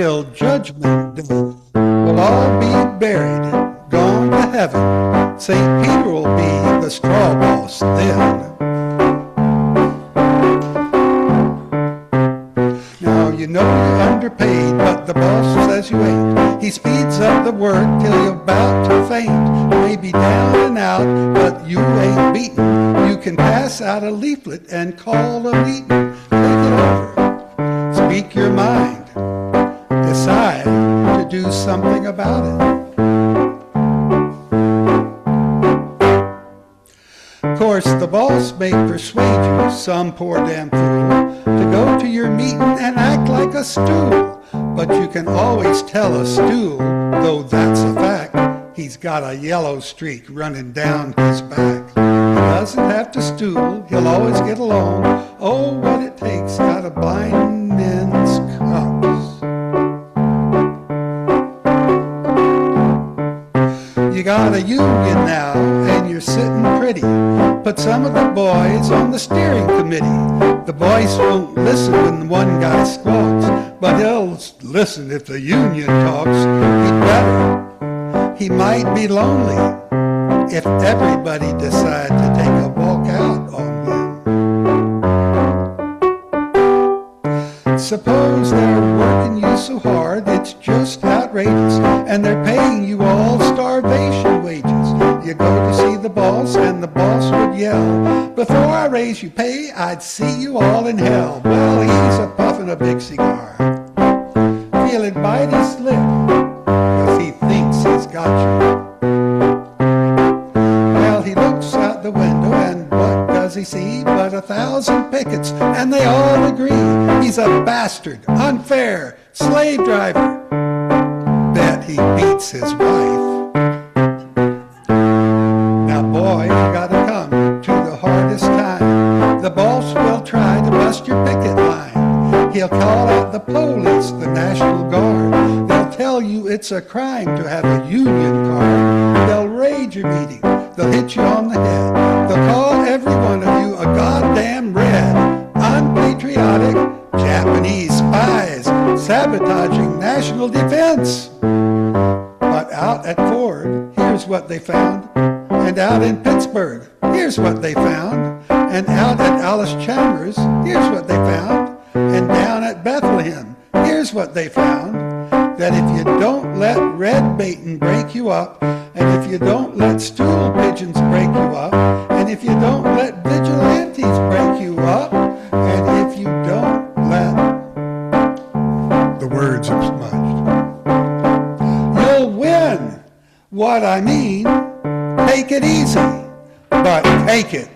till judgment day. We'll all be buried, gone to heaven. St. Peter will be the straw boss then. Now you know you're underpaid, but the boss says you ain't. He speeds up the work till you're about to faint. You may be down and out, but you ain't beaten. You can pass out a leaflet and call a meeting. Take it over, speak your mind, decide to do something about it. Of course, the boss may persuade you, some poor damn fool, to go to your meeting and act like a stool. But you can always tell a stool, though that's a fact, he's got a yellow streak running down his back. He doesn't have to stool, he'll always get along. Oh, what it takes out of blind men's cups. You got a union now, and you're sitting pretty. Put some of the boys on the steering committee. The boys won't listen when one guy squawks, but he'll listen if the union talks. He'd better. He might be lonely if everybody decide to take a walk out on him. Suppose they're working you so hard, it's just outrageous, and they're paying you all starvation wages. You go to see the boss, and the boss would yell, "Before I raise you pay, I'd see you all in hell." Well, he's a puffing a big cigar. Feel it bite his lip, 'cause he thinks he's got you. Well, he looks out the window, and what does he see but 1,000 pickets, and they all agree he's a bastard, unfair, slave driver. Bet he beats his wife. Now, boy, you gotta come to the hardest time. The boss will try to bust your picket line. He'll call out the police, the National Guard. They'll tell you it's a crime to have a union card. They'll raid your meeting. They'll hit you on the head. They'll call every one of you a goddamn red, unpatriotic Japanese spies sabotaging national defense. But out at Ford, here's what they found. And out in Pittsburgh, here's what they found. And out at Alice Chalmers, here's what they found. And down at Bethlehem, here's what they found. That if you don't let red baiting break you up, and if you don't let stool pigeons break you up, and if you don't let vigilantes break you up, and if you don't let... The words are smudged. You'll win. What I mean, take it easy, but take it.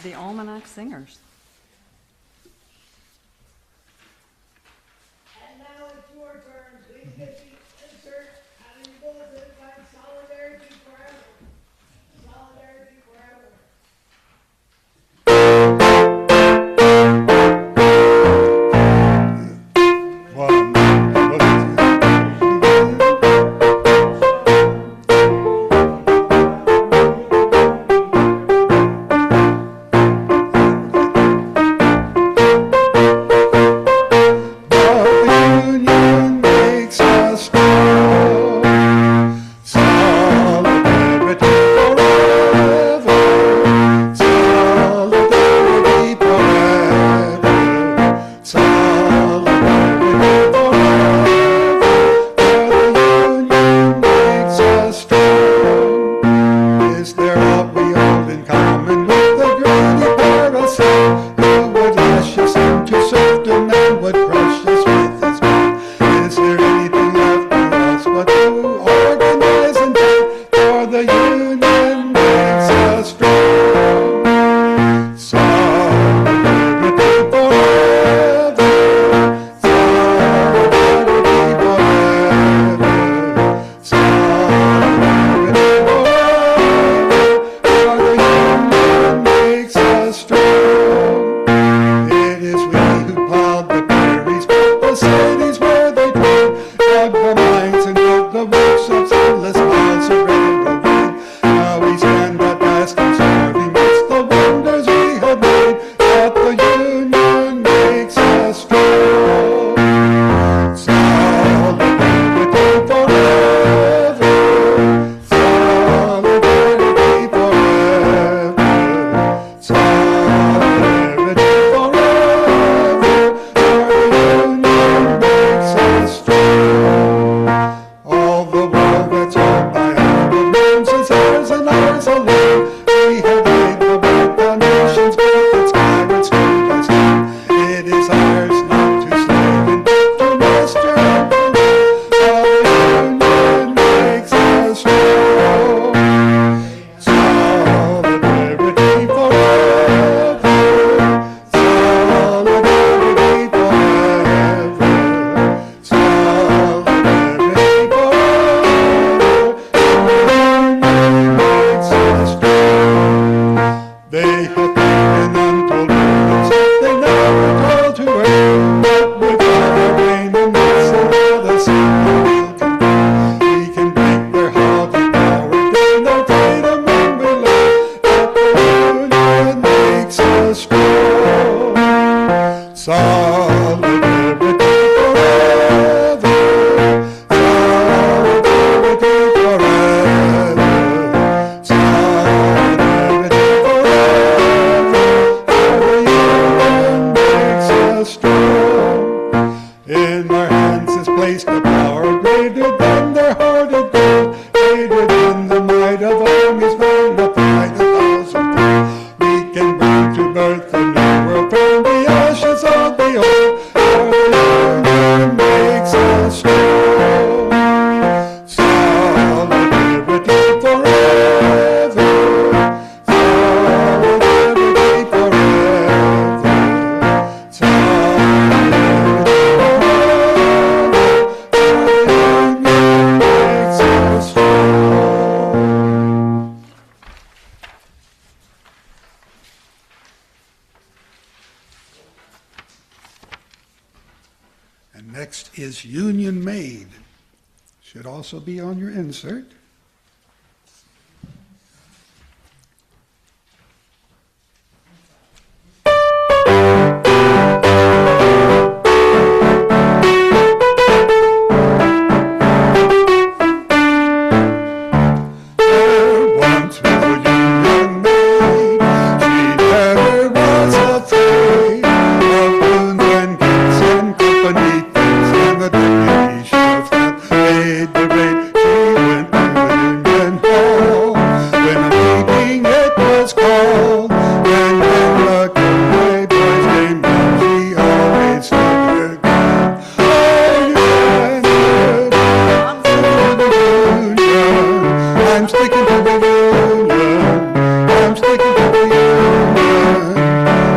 The Almanac Singers. And now it's your turn. Please get the insert out of your bulletin by Solidarity Forever. Solidarity Forever. Now we stand at last and serving us the wonders we have. Solidarity forever, for the union makes us strong. All the world that's owned by our belongs is ours and ours alone. We have laid the right foundations, built it skyward stone by stone. It is ours not to slave and but to master and to love. All the union makes us strong. Solidarity forever. Solidarity forever. Solidarity forever. Makes us strong. They have taken untold burdens that they never told to earn. But with our rain and mercy, now the single will confirm. We can break their haughty power, gain their freedom when we learn that the union makes us strong. Solidarity forever. Solidarity forever. Solidarity forever. For the union makes us strong. In our hands is placed a power greater than their hoarded gold, greater than the might of armies magnified 1,000-fold. We can bring to birth a new world from the ashes of the old, for the union makes us strong. Solidarity forever. Solidarity forever. Solidarity forever. For the union makes us strong. And next is Union Made. Should also be on your insert. There once was a union maid. She never was afraid of loons and geese and company thieves and the deputy sheriff that made the raid. She went to the union hall when a meeting it was called. And when the Conway boys came down, she always stood her ground. Oh, union, I'm sticking to the union. I'm sticking to the union.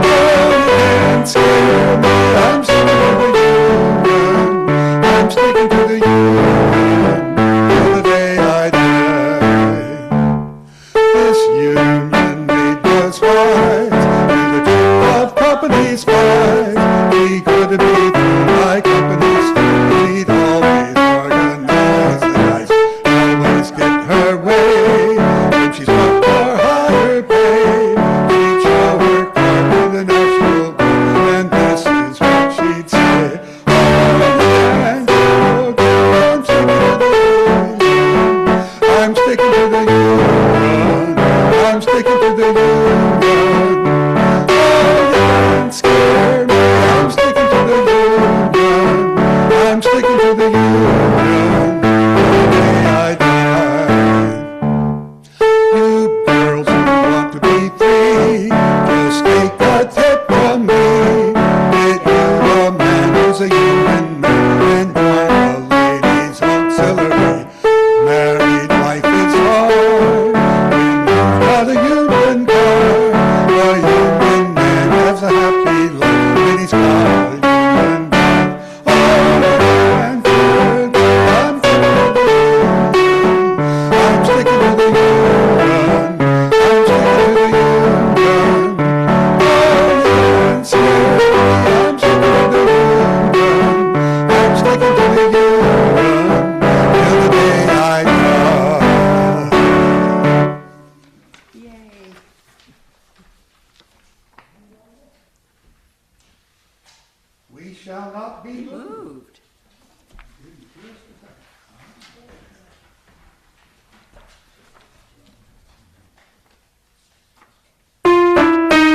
Oh, you can't scare me. I'm sticking to the union. I'm sticking to the union till the day I die. This union made us wise to the tip of company spies. We couldn't be through my company still. We'd always organize the dice, always get her way. When she spoke for higher pay, we'd show her card with a national goal, and this is what she'd say. Oh, and I'm sticking to the union. I'm sticking to the union. I'm sticking to the union. Oh, you can't scare me. I'm sticking to the union. I'm sticking to the union till the day I die. You girls who want to be free, just take a tip from me. Get you a man who's a human man and join the ladies' auxiliary. Married life is hard when you've got a union card. A union man has a happy life when he's got a union band. Oh, and I'm sticking to the union. I'm sticking to the union. Oh, you can't scare me. I'm sticking to the union. I'm sticking to the union till the day I die. Yay. We shall not be moved. Moved.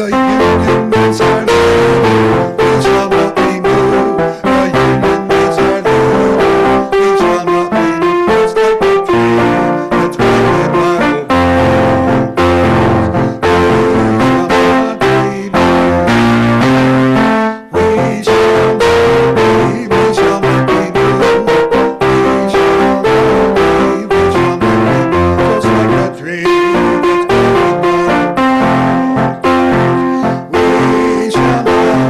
The Union is our land, we shall not be moved. The Union is our land, we shall not be moved. Just like a tree that's planted by the waters. We shall not be moved. We shall not be moved. We shall not be, we shall not be, just like a tree that's planted by the we shall not be moved.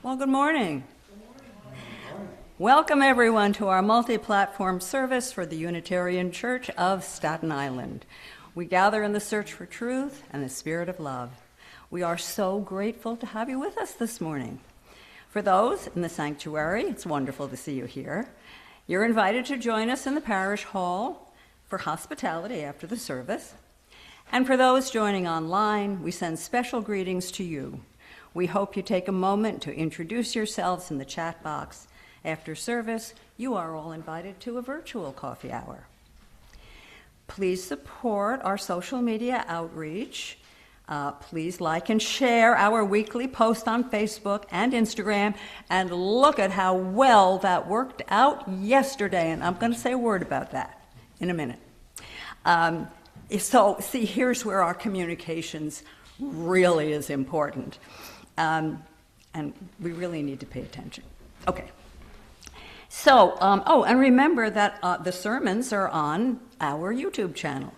Well, good morning. Welcome, everyone, to our multi-platform service for the Unitarian Church of Staten Island. We gather in the search for truth and the spirit of love. We are so grateful to have you with us this morning. For those in the sanctuary, it's wonderful to see you here. You're invited to join us in the parish hall for hospitality after the service. And for those joining online, we send special greetings to you. We hope you take a moment to introduce yourselves in the chat box. After service, you are all invited to a virtual coffee hour. Please support our social media outreach. Please like and share our weekly post on Facebook and Instagram. And look at how well that worked out yesterday. And I'm going to say a word about that in a minute. So, see, here's where our communications really is important. And we really need to pay attention. Okay. So, and remember that the sermons are on our YouTube channel.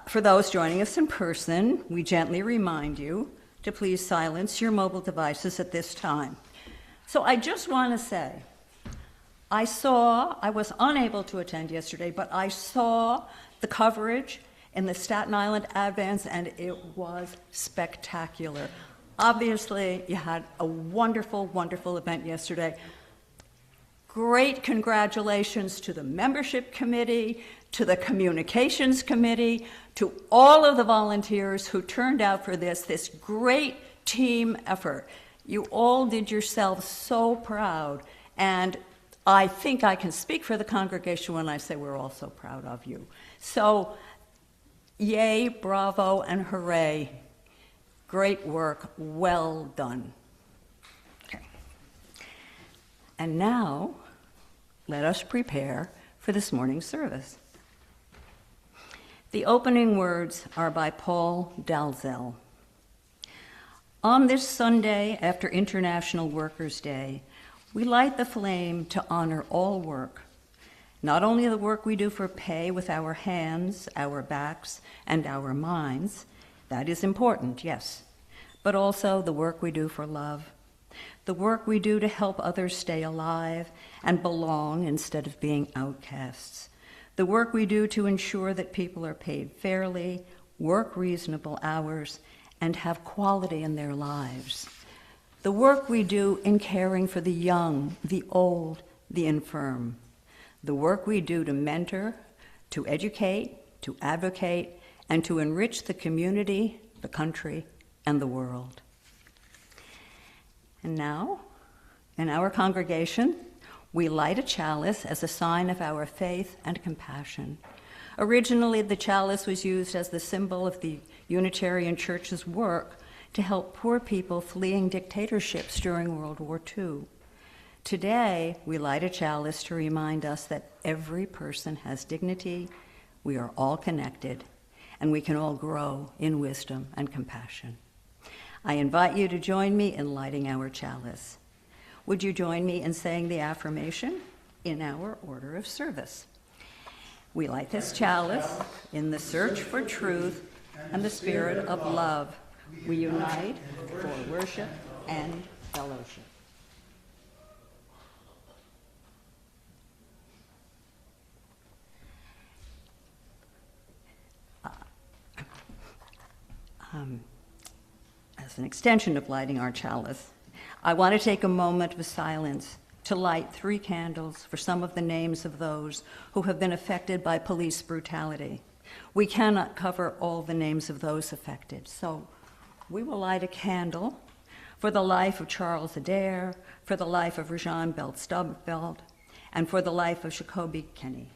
For those joining us in person, we gently remind you to please silence your mobile devices at this time. So I just want to say, I was unable to attend yesterday, but I saw the coverage in the Staten Island Advance, and it was spectacular. Obviously, you had a wonderful, wonderful event yesterday. Great congratulations to the membership committee, to the communications committee, to all of the volunteers who turned out for this great team effort. You all did yourselves so proud, and I think I can speak for the congregation when I say we're all so proud of you. So, yay, bravo, and hooray. Great work, well done. Okay. And now, let us prepare for this morning's service. The opening words are by Paul Dalzell. On this Sunday after International Workers' Day, we light the flame to honor all work, not only the work we do for pay with our hands, our backs, and our minds. That is important, yes, but also the work we do for love, the work we do to help others stay alive and belong instead of being outcasts, the work we do to ensure that people are paid fairly, work reasonable hours, and have quality in their lives, the work we do in caring for the young, the old, the infirm, the work we do to mentor, to educate, to advocate, and to enrich the community, the country, and the world. And now, in our congregation, we light a chalice as a sign of our faith and compassion. Originally, the chalice was used as the symbol of the Unitarian Church's work to help poor people fleeing dictatorships during World War II. Today, we light a chalice to remind us that every person has dignity, we are all connected, and we can all grow in wisdom and compassion. I invite you to join me in lighting our chalice. Would you join me in saying the affirmation in our order of service? We light this chalice in the search for truth and the spirit of love. We unite for worship and fellowship. As an extension of lighting our chalice, I want to take a moment of silence to light 3 candles for some of the names of those who have been affected by police brutality. We cannot cover all the names of those affected, so we will light a candle for the life of Charles Adair, for the life of Rajan Belt-Stubblefield, and for the life of Jacoby Kenny.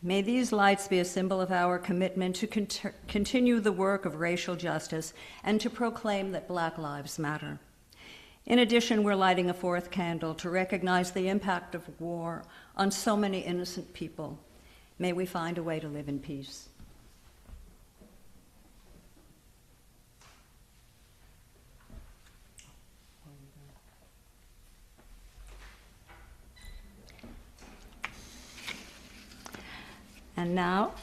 May these lights be a symbol of our commitment to continue the work of racial justice and to proclaim that Black lives matter. In addition, we're lighting a 4th candle to recognize the impact of war on so many innocent people. May we find a way to live in peace. And now,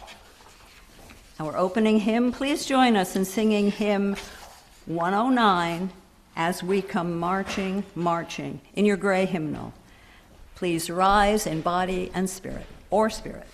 our opening hymn. Please join us in singing hymn 109, As We Come Marching, Marching, in your gray hymnal. Please rise in body and spirit, or spirit.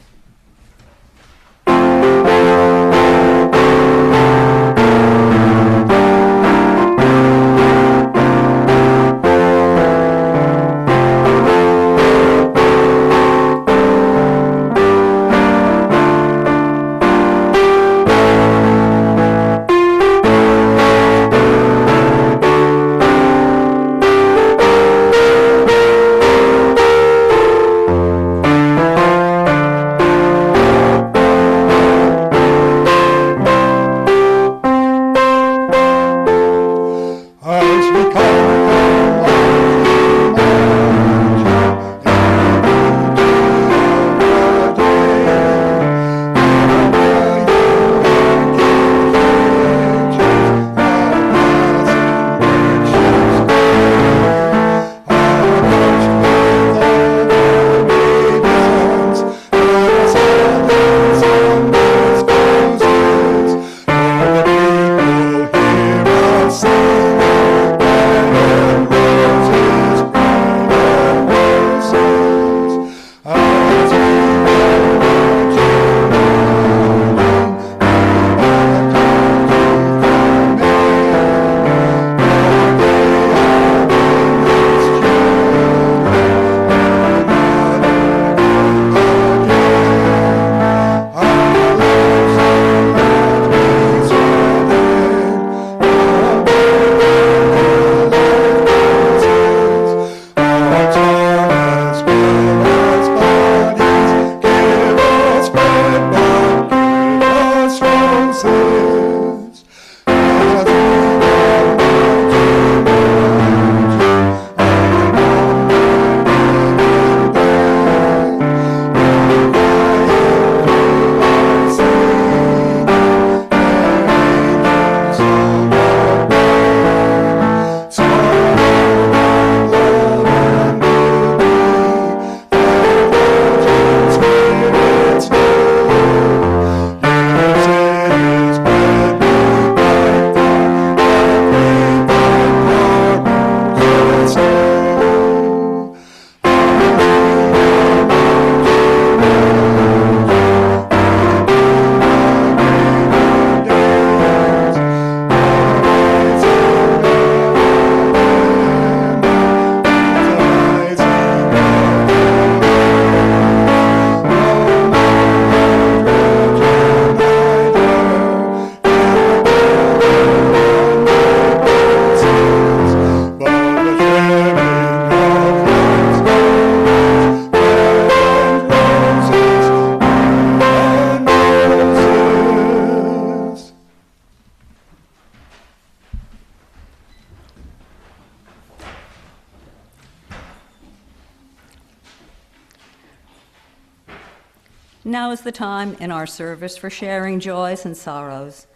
Now is the time in our service for sharing joys and sorrows.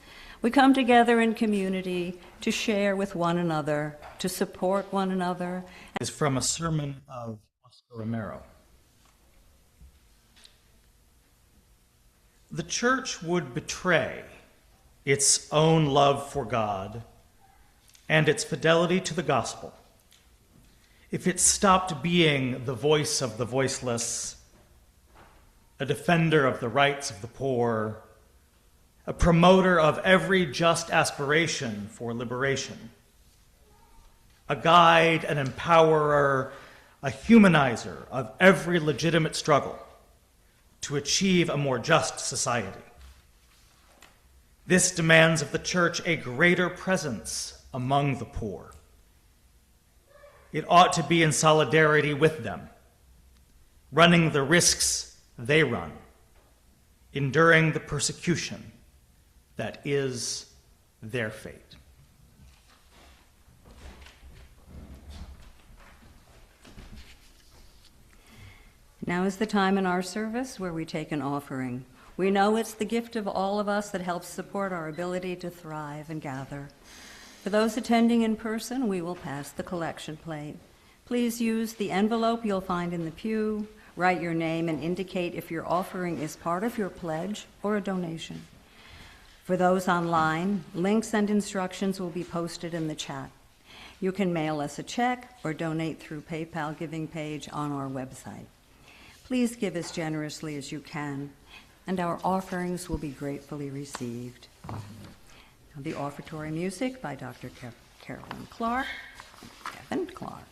We come together in community to share with one another, to support one another. Is from a sermon of Oscar Romero. The church would betray its own love for God and its fidelity to the gospel if it stopped being the voice of the voiceless, a defender of the rights of the poor, a promoter of every just aspiration for liberation, a guide, an empowerer, a humanizer of every legitimate struggle to achieve a more just society. This demands of the church a greater presence among the poor. It ought to be in solidarity with them, running the risks they run, enduring the persecution that is their fate. Now is the time in our service where we take an offering. We know it's the gift of all of us that helps support our ability to thrive and gather. For those attending in person, we will pass the collection plate. Please use the envelope you'll find in the pew, write your name, and indicate if your offering is part of your pledge or a donation. For those online, links and instructions will be posted in the chat. You can mail us a check or donate through PayPal giving page on our website. Please give as generously as you can, and our offerings will be gratefully received. The offertory music by Dr. Carolyn Clark and Kevin Clark.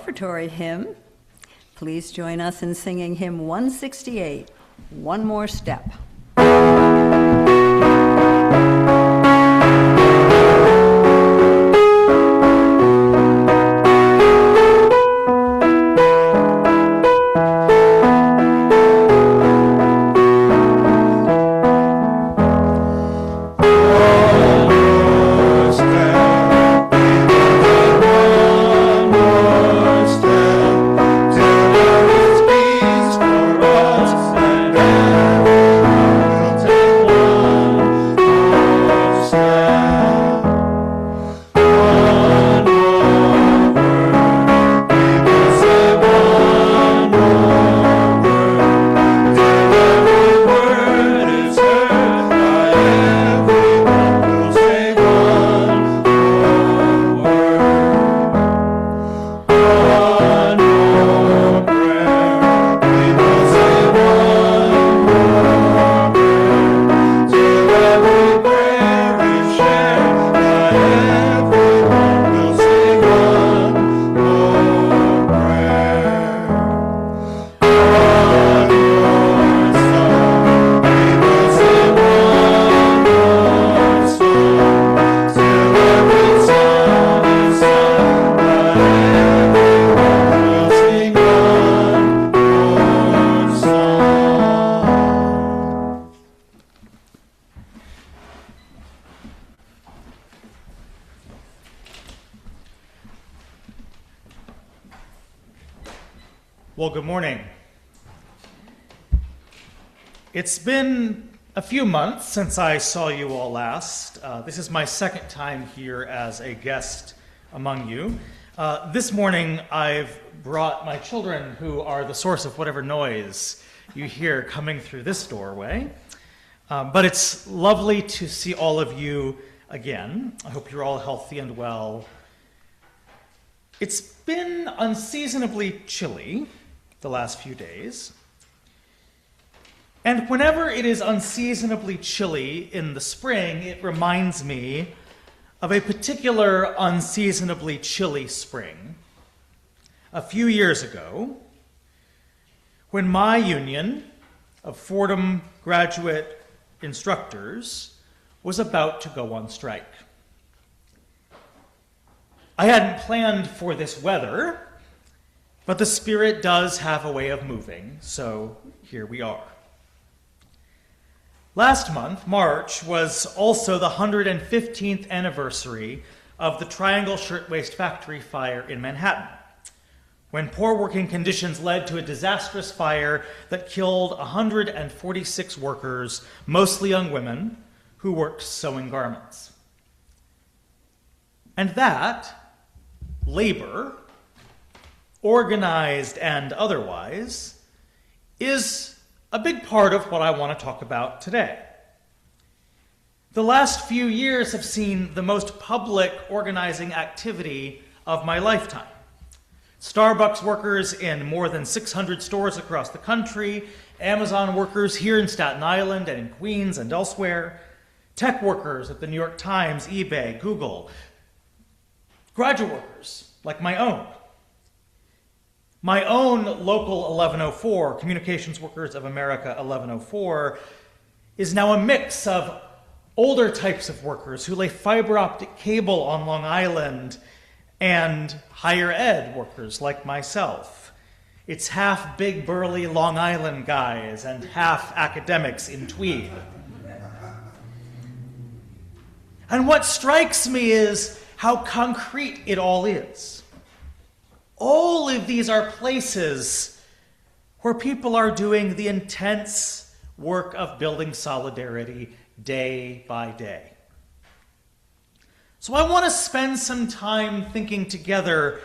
offertory hymn. Please join us in singing hymn 168, One More Step. Well, good morning. It's been a few months since I saw you all last. This is my second time here as a guest among you. This morning, I've brought my children, who are the source of whatever noise you hear coming through this doorway. But it's lovely to see all of you again. I hope you're all healthy and well. It's been unseasonably chilly the last few days. And whenever it is unseasonably chilly in the spring, it reminds me of a particular unseasonably chilly spring a few years ago, when my union of Fordham graduate instructors was about to go on strike. I hadn't planned for this weather, but the Spirit does have a way of moving, so here we are. Last month, March, was also the 115th anniversary of the Triangle Shirtwaist Factory fire in Manhattan, when poor working conditions led to a disastrous fire that killed 146 workers, mostly young women, who worked sewing garments. And that, labor, organized and otherwise, is a big part of what I want to talk about today. The last few years have seen the most public organizing activity of my lifetime. Starbucks workers in more than 600 stores across the country, Amazon workers here in Staten Island and in Queens and elsewhere, tech workers at the New York Times, eBay, Google, graduate workers like my own. My own local 1104, Communications Workers of America 1104, is now a mix of older types of workers who lay fiber optic cable on Long Island and higher ed workers like myself. It's half big burly Long Island guys and half academics in tweed. And what strikes me is how concrete it all is. All of these are places where people are doing the intense work of building solidarity day by day. So I want to spend some time thinking together,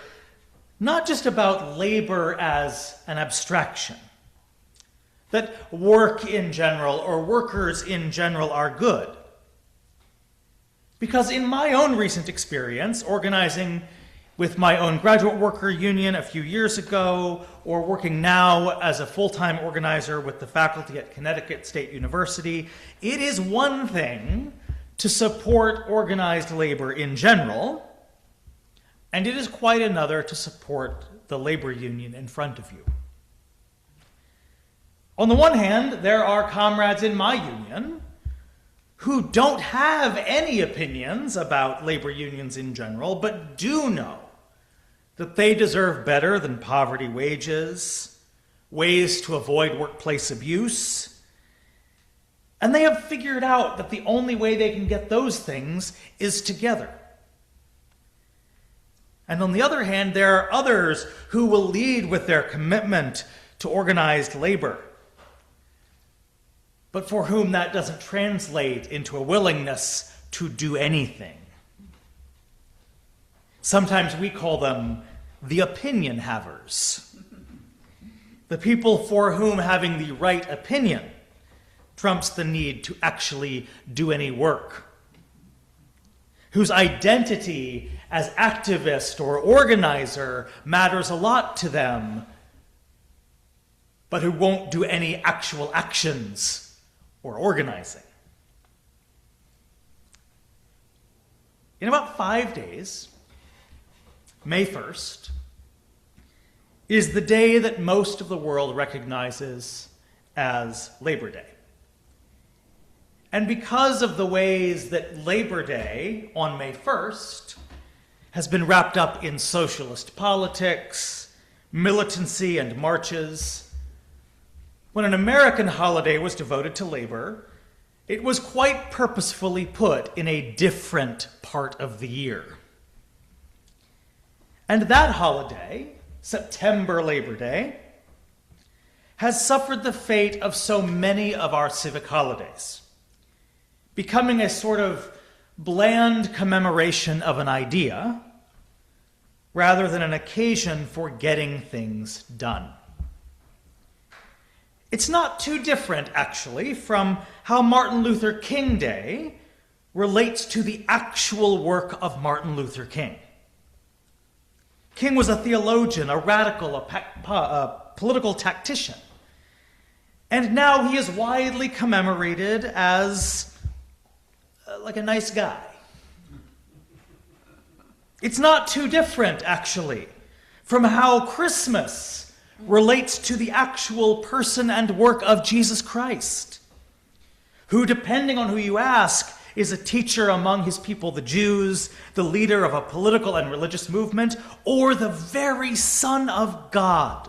not just about labor as an abstraction, that work in general or workers in general are good. Because in my own recent experience, organizing with my own graduate worker union a few years ago, or working now as a full-time organizer with the faculty at Connecticut State University, it is one thing to support organized labor in general, and it is quite another to support the labor union in front of you. On the one hand, there are comrades in my union who don't have any opinions about labor unions in general, but do know that they deserve better than poverty wages, ways to avoid workplace abuse, and they have figured out that the only way they can get those things is together. And on the other hand, there are others who will lead with their commitment to organized labor, but for whom that doesn't translate into a willingness to do anything. Sometimes we call them the opinion havers. The people for whom having the right opinion trumps the need to actually do any work. Whose identity as activist or organizer matters a lot to them, but who won't do any actual actions or organizing. In about 5 days, May 1st, is the day that most of the world recognizes as Labor Day. And because of the ways that Labor Day on May 1st has been wrapped up in socialist politics, militancy, and marches, when an American holiday was devoted to labor, it was quite purposefully put in a different part of the year. And that holiday, September Labor Day, has suffered the fate of so many of our civic holidays, becoming a sort of bland commemoration of an idea rather than an occasion for getting things done. It's not too different, actually, from how Martin Luther King Day relates to the actual work of Martin Luther King. King was a theologian, a radical, a political tactician, and now he is widely commemorated as like a nice guy. It's not too different, actually, from how Christmas relates to the actual person and work of Jesus Christ, who, depending on who you ask, is a teacher among his people, the Jews, the leader of a political and religious movement, or the very Son of God,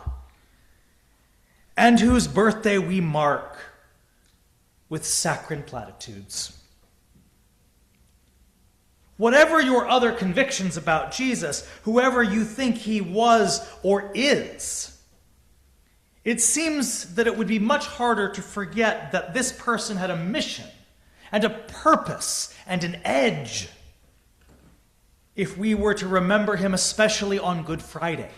and whose birthday we mark with saccharine platitudes. Whatever your other convictions about Jesus, whoever you think he was or is, it seems that it would be much harder to forget that this person had a mission and a purpose and an edge if we were to remember him especially on Good Friday,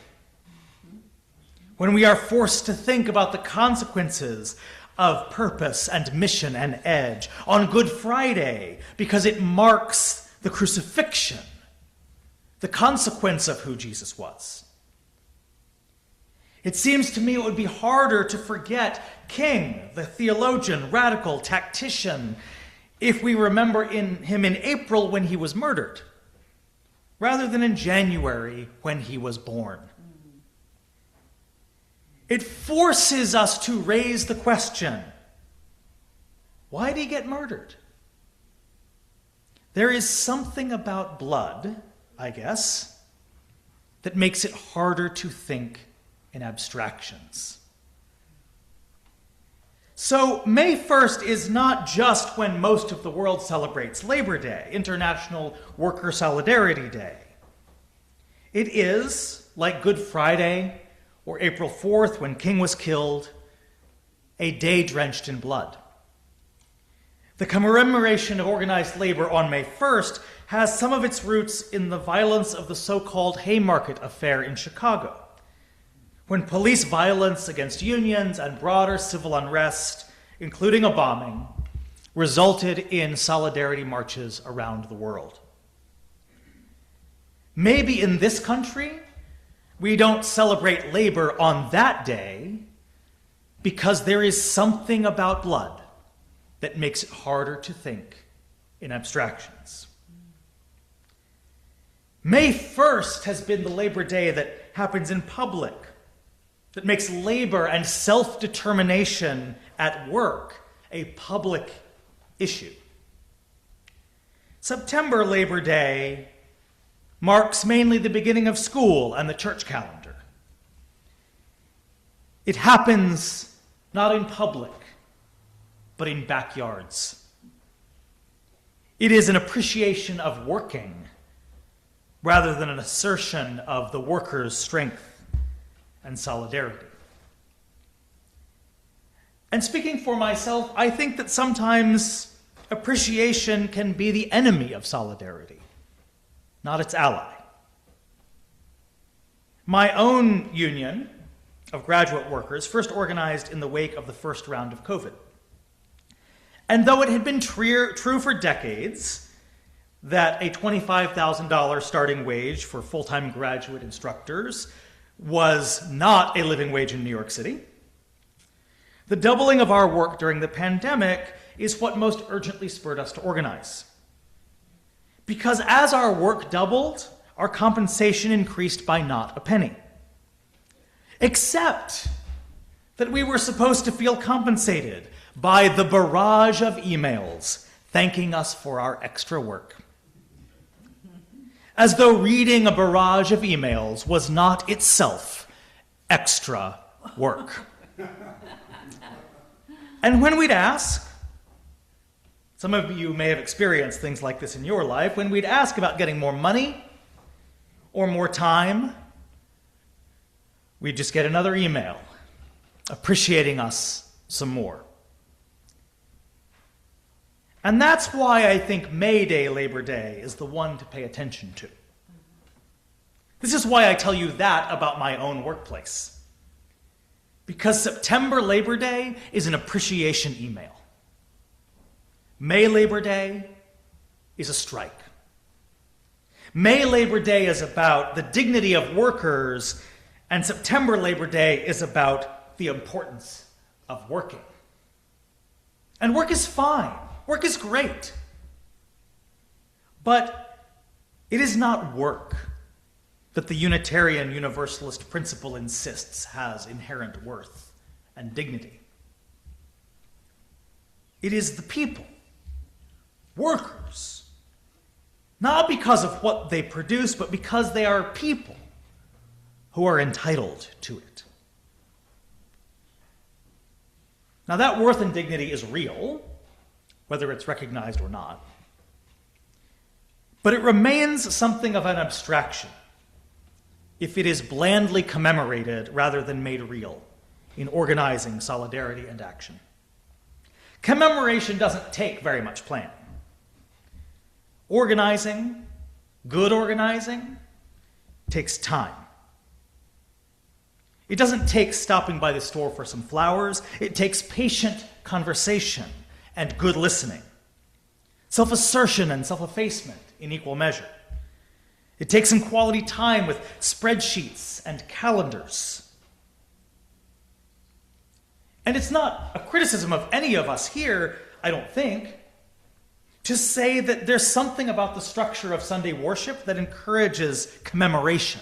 when we are forced to think about the consequences of purpose and mission and edge. On Good Friday, because it marks the crucifixion, the consequence of who Jesus was. It seems to me it would be harder to forget King, the theologian, radical, tactician, if we remember him in April when he was murdered, rather than in January when he was born. It forces us to raise the question, why did he get murdered? There is something about blood, I guess, that makes it harder to think in abstractions. So May 1st is not just when most of the world celebrates Labor Day, International Worker Solidarity Day. It is, like Good Friday or April 4th when King was killed, a day drenched in blood. The commemoration of organized labor on May 1st has some of its roots in the violence of the so-called Haymarket Affair in Chicago, when police violence against unions and broader civil unrest, including a bombing, resulted in solidarity marches around the world. Maybe in this country, we don't celebrate labor on that day because there is something about blood that makes it harder to think in abstractions. May 1st has been the Labor Day that happens in public, that makes labor and self-determination at work a public issue. September Labor Day marks mainly the beginning of school and the church calendar. It happens not in public, but in backyards. It is an appreciation of working rather than an assertion of the worker's strength and solidarity. And speaking for myself, I think that sometimes appreciation can be the enemy of solidarity, not its ally. My own union of graduate workers first organized in the wake of the first round of COVID. And though it had been true for decades that a $25,000 starting wage for full-time graduate instructors was not a living wage in New York City, the doubling of our work during the pandemic is what most urgently spurred us to organize. Because as our work doubled, our compensation increased by not a penny. Except that we were supposed to feel compensated by the barrage of emails thanking us for our extra work. As though reading a barrage of emails was not itself extra work. And when we'd ask, some of you may have experienced things like this in your life, when we'd ask about getting more money or more time, we'd just get another email appreciating us some more. And that's why I think May Day, Labor Day, is the one to pay attention to. This is why I tell you that about my own workplace. Because September Labor Day is an appreciation email. May Labor Day is a strike. May Labor Day is about the dignity of workers, and September Labor Day is about the importance of working. And work is fine. Work is great. But it is not work that the Unitarian Universalist principle insists has inherent worth and dignity. It is the people, workers, not because of what they produce, but because they are people who are entitled to it. Now, that worth and dignity is real, whether it's recognized or not. But it remains something of an abstraction if it is blandly commemorated rather than made real in organizing solidarity and action. Commemoration doesn't take very much planning. Organizing, good organizing, takes time. It doesn't take stopping by the store for some flowers. It takes patient conversation and good listening, self-assertion and self-effacement in equal measure. It takes some quality time with spreadsheets and calendars. And it's not a criticism of any of us here, I don't think, to say that there's something about the structure of Sunday worship that encourages commemoration,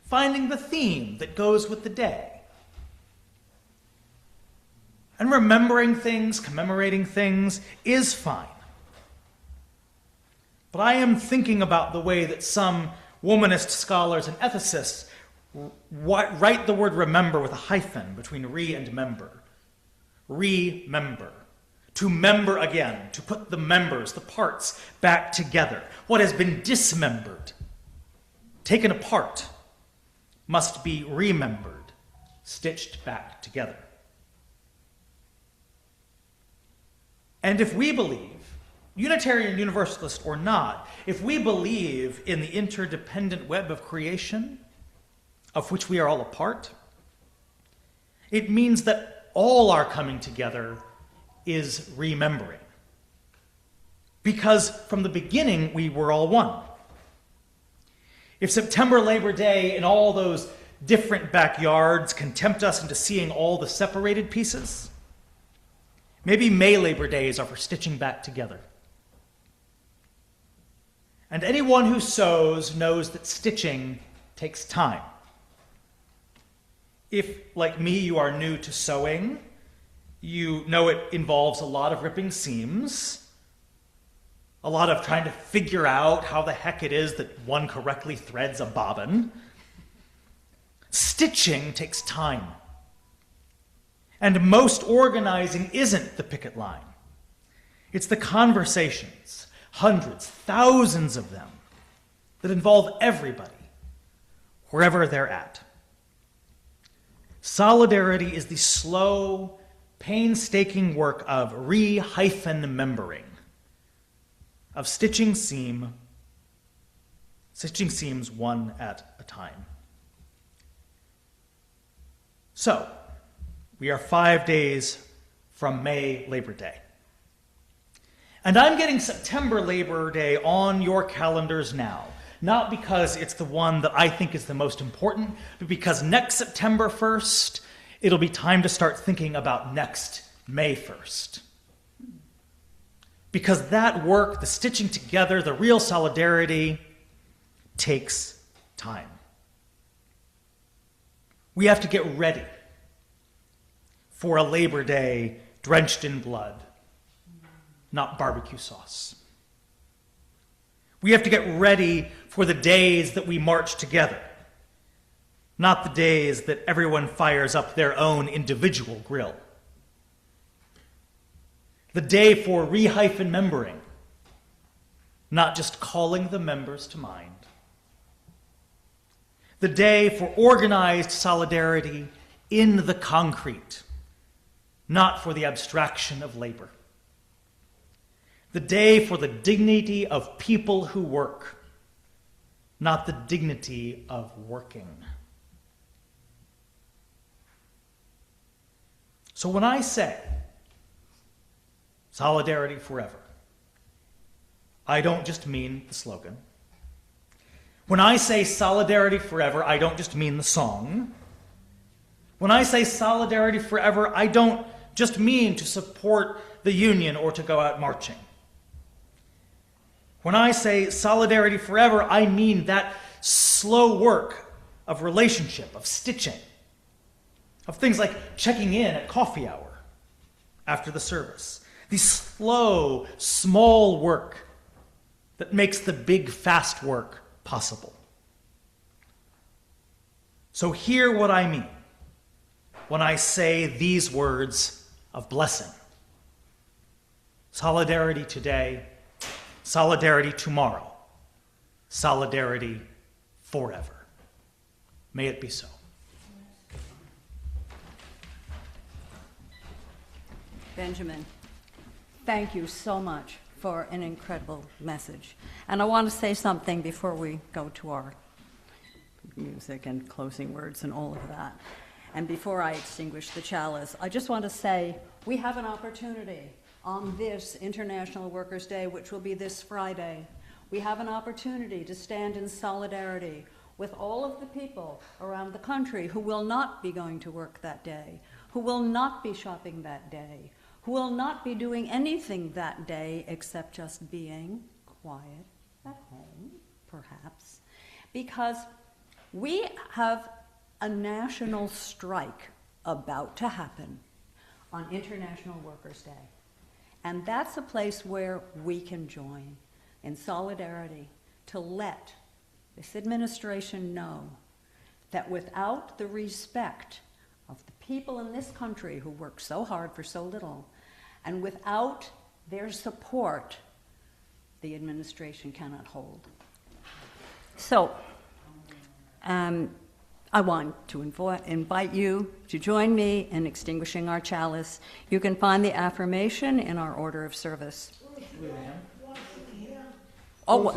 finding the theme that goes with the day. And remembering things, commemorating things is fine. But I am thinking about the way that some womanist scholars and ethicists write the word remember with a hyphen between re and member. Remember. To member again, to put the members, the parts, back together. What has been dismembered, taken apart, must be remembered, stitched back together. And if we believe, Unitarian Universalist or not, if we believe in the interdependent web of creation, of which we are all a part, it means that all our coming together is remembering. Because from the beginning, we were all one. If September Labor Day and all those different backyards can tempt us into seeing all the separated pieces, maybe May Labor Days are for stitching back together. And anyone who sews knows that stitching takes time. If, like me, you are new to sewing, you know it involves a lot of ripping seams, a lot of trying to figure out how the heck it is that one correctly threads a bobbin. Stitching takes time. And most organizing isn't the picket line. It's the conversations, hundreds, thousands of them, that involve everybody, wherever they're at. Solidarity is the slow, painstaking work of re-membering, of stitching seams one at a time. So, we are 5 days from May Labor Day. And I'm getting September Labor Day on your calendars now, not because it's the one that I think is the most important, but because next September 1st, it'll be time to start thinking about next May 1st. Because that work, the stitching together, the real solidarity, takes time. We have to get ready for a Labor Day drenched in blood, not barbecue sauce. We have to get ready for the days that we march together, not the days that everyone fires up their own individual grill. The day for re-membering, not just calling the members to mind. The day for organized solidarity in the concrete, not for the abstraction of labor. The day for the dignity of people who work, not the dignity of working. So when I say solidarity forever, I don't just mean the slogan. When I say solidarity forever, I don't just mean the song. When I say solidarity forever, I don't just mean to support the union or to go out marching. When I say solidarity forever, I mean that slow work of relationship, of stitching, of things like checking in at coffee hour after the service. The slow, small work that makes the big, fast work possible. So hear what I mean when I say these words of blessing. Solidarity today, solidarity tomorrow, solidarity forever. May it be so. Benjamin, thank you so much for an incredible message. And I want to say something before we go to our music and closing words and all of that. And before I extinguish the chalice, I just want to say we have an opportunity on this International Workers' Day, which will be this Friday. We have an opportunity to stand in solidarity with all of the people around the country who will not be going to work that day, who will not be shopping that day, who will not be doing anything that day except just being quiet at home, perhaps, because we have a national strike about to happen on International Workers' Day. And that's a place where we can join in solidarity to let this administration know that without the respect of the people in this country who work so hard for so little, and without their support, the administration cannot hold. So, I want to invite you to join me in extinguishing our chalice. You can find the affirmation in our order of service. Oh,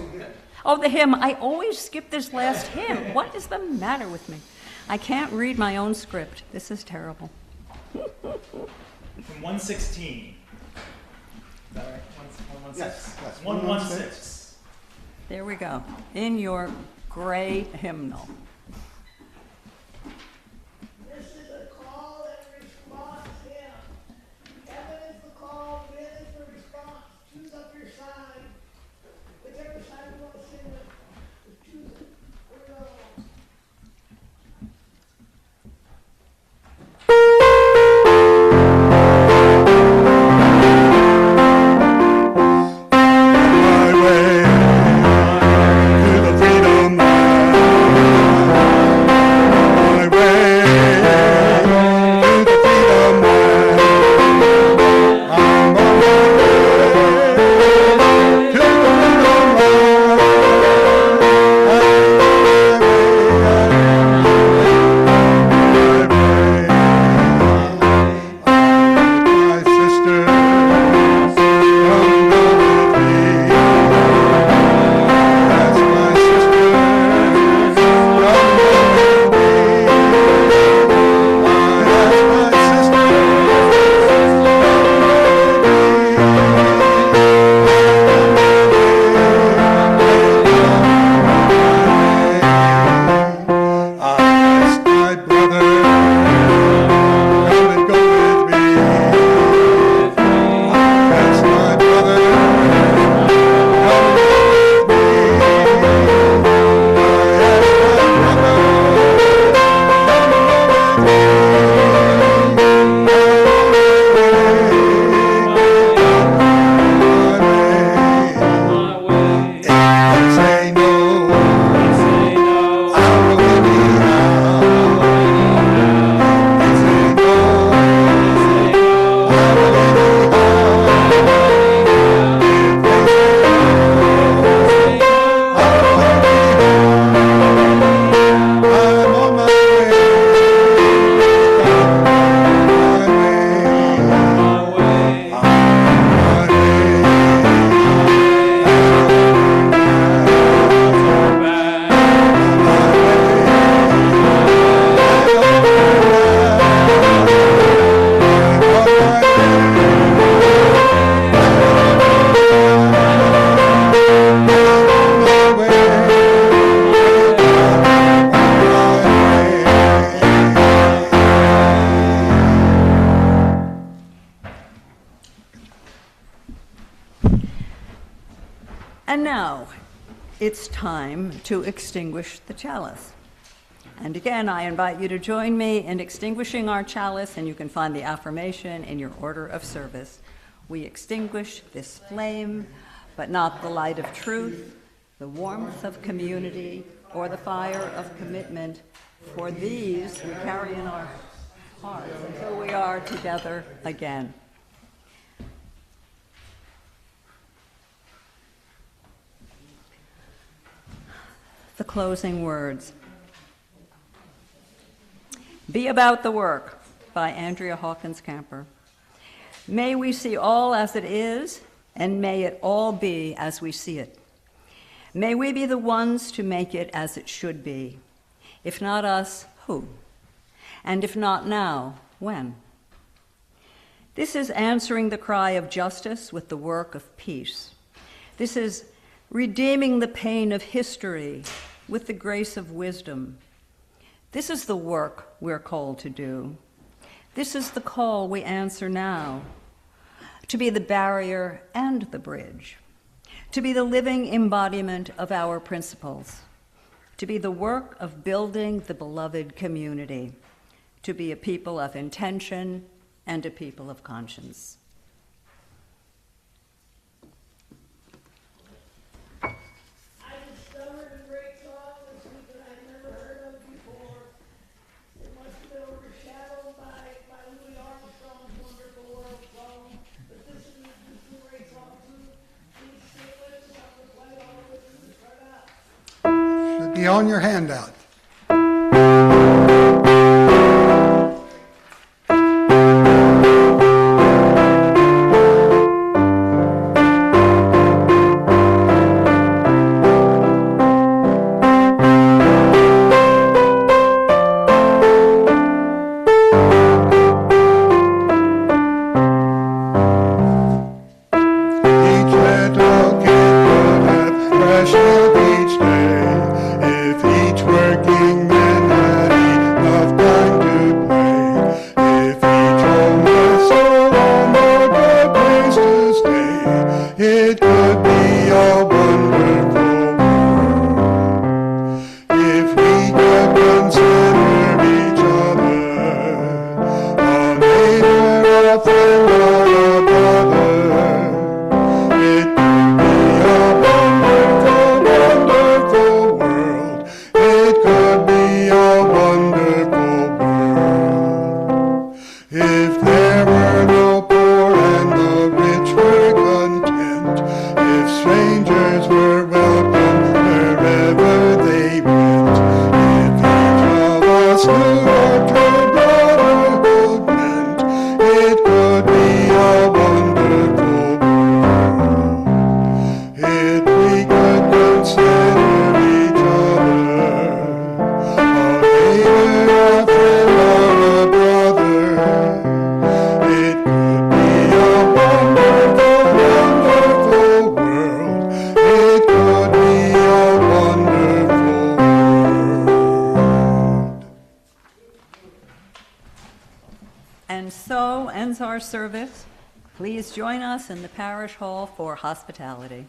the hymn. I always skip this last hymn. What is the matter with me? I can't read my own script. This is terrible. From 116. Is that right? 116? Yes. 116. There we go. In your gray hymnal. This is a call and response hymn. Heaven is the call, men is the response. Choose up your side. Whichever side you want to sing with, just choose it. Here we go. And now, it's time to extinguish the chalice. And again, I invite you to join me in extinguishing our chalice, and you can find the affirmation in your order of service. We extinguish this flame, but not the light of truth, the warmth of community, or the fire of commitment. For these we carry in our hearts until we are together again. The closing words. Be About the Work by Andrea Hawkins Camper. May we see all as it is, and may it all be as we see it. May we be the ones to make it as it should be. If not us, who? And if not now, when? This is answering the cry of justice with the work of peace. This is redeeming the pain of history with the grace of wisdom. This is the work we're called to do. This is the call we answer now, to be the barrier and the bridge, to be the living embodiment of our principles, to be the work of building the beloved community, to be a people of intention and a people of conscience. I discovered a great song this week that I'd never heard of before. It must have been overshadowed by Louis Armstrong's wonderful world song. But this is a great song too. Please sing with us. I'm going to play all of it from the start out. Should be on your handout. And so ends our service. Please join us in the parish hall for hospitality.